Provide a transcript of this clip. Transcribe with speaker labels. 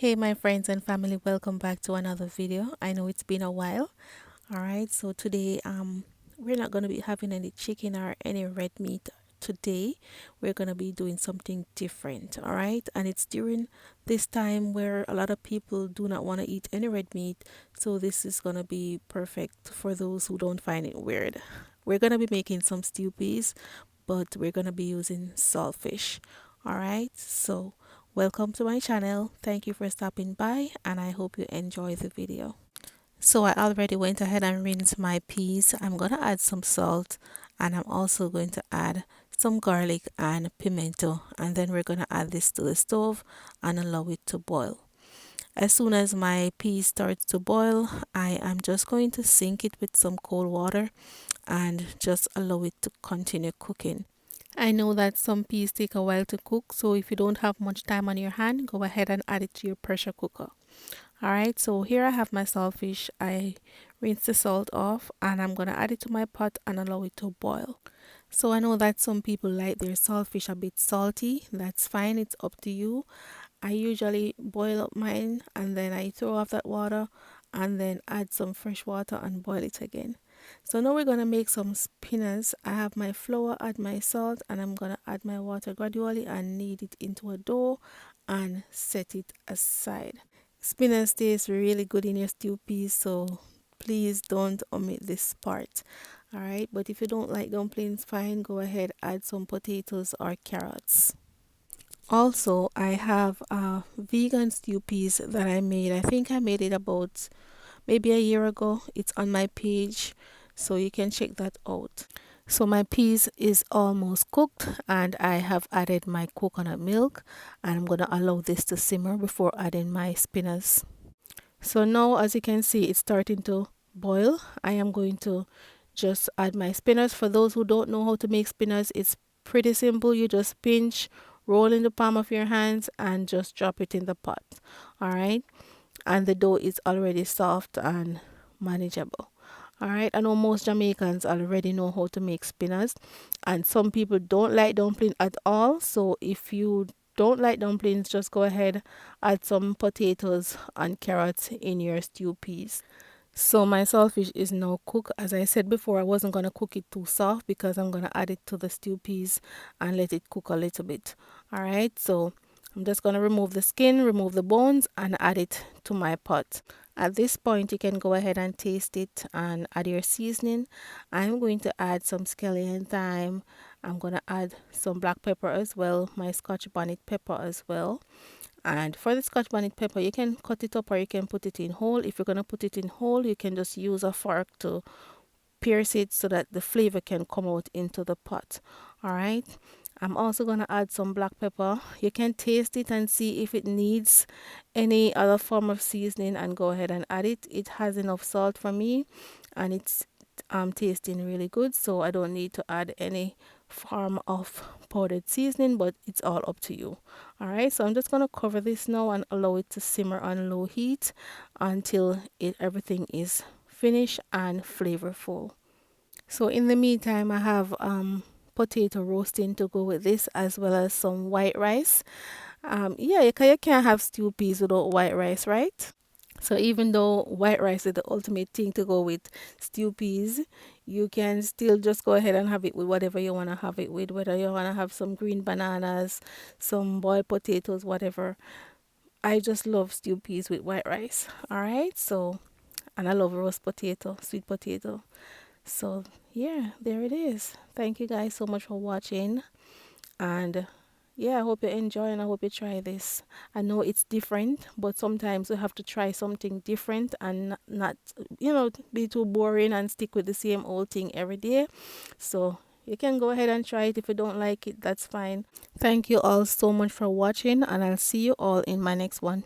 Speaker 1: Hey my friends and family, welcome back to another video. I know it's been a while. All right, so today we're not going to be having any chicken or any red meat today. We're going to be doing something different. All right, and it's during this time where a lot of people do not want to eat any red meat, so this is going to be perfect for those who don't find it weird. We're going to be making some stew peas, but we're going to be using saltfish. All right, so welcome to my channel. Thank you for stopping by, and I hope you enjoy the video. So I already went ahead and rinsed my peas. I'm going to add some salt, and I'm also going to add some garlic and pimento, and then we're going to add this to the stove and allow it to boil. As soon as my peas starts to boil, I am just going to sink it with some cold water and just allow it to continue cooking. I know that some peas take a while to cook, so if you don't have much time on your hand, go ahead and add it to your pressure cooker. Alright, so here I have my saltfish. I rinse the salt off and I'm going to add it to my pot and allow it to boil. So I know that some people like their saltfish a bit salty. That's fine, it's up to you. I usually boil up mine and then I throw off that water and then add some fresh water and boil it again. So now we're going to make some spinners. I have my flour, add my salt, and I'm going to add my water gradually and knead it into a dough and set it aside. Spinners taste really good in your stew peas, so please don't omit this part. Alright, but if you don't like dumplings, fine, go ahead, add some potatoes or carrots. Also, I have vegan stew peas that I made. I think I made it about maybe a year ago. It's on my page, so you can check that out. So my peas is almost cooked and I have added my coconut milk, and I'm going to allow this to simmer before adding my spinners. So now, as you can see, it's starting to boil. I am going to just add my spinners. For those who don't know how to make spinners, it's pretty simple. You just pinch, roll in the palm of your hands and just drop it in the pot. All right, and the dough is already soft and manageable. All right, I know most Jamaicans already know how to make spinners, and some people don't like dumpling at all. So if you don't like dumplings, just go ahead, add some potatoes and carrots in your stew peas. So my saltfish is now cooked. As I said before, I wasn't going to cook it too soft because I'm going to add it to the stew peas and let it cook a little bit. All right, so I'm just going to remove the skin, remove the bones, and add it to my pot. At this point, you can go ahead and taste it and add your seasoning. I'm going to add some scallion thyme. I'm going to add some black pepper as well, my Scotch bonnet pepper as well. And for the Scotch bonnet pepper, you can cut it up or you can put it in whole. If you're going to put it in whole, you can just use a fork to pierce it so that the flavor can come out into the pot. All right. I'm also going to add some black pepper. You can taste it and see if it needs any other form of seasoning and go ahead and add it. It has enough salt for me and it's tasting really good, so I don't need to add any form of powdered seasoning, but it's all up to you. All right, so I'm just going to cover this now and allow it to simmer on low heat until everything is finished and flavorful. So in the meantime, I have potato roasting to go with this, as well as some white rice. Yeah, you can't have stew peas without white rice, right? So even though white rice is the ultimate thing to go with stew peas, you can still just go ahead and have it with whatever you want to have it with, whether you want to have some green bananas, some boiled potatoes, whatever. I just love stew peas with white rice. All right, so, and I love roast potato, sweet potato. So yeah, there it is. Thank you guys so much for watching, and yeah, I hope you enjoy and I hope you try this. I know it's different, but sometimes we have to try something different and not, be too boring and stick with the same old thing every day. So you can go ahead and try it. If you don't like it, that's fine. Thank you all so much for watching, and I'll see you all in my next one.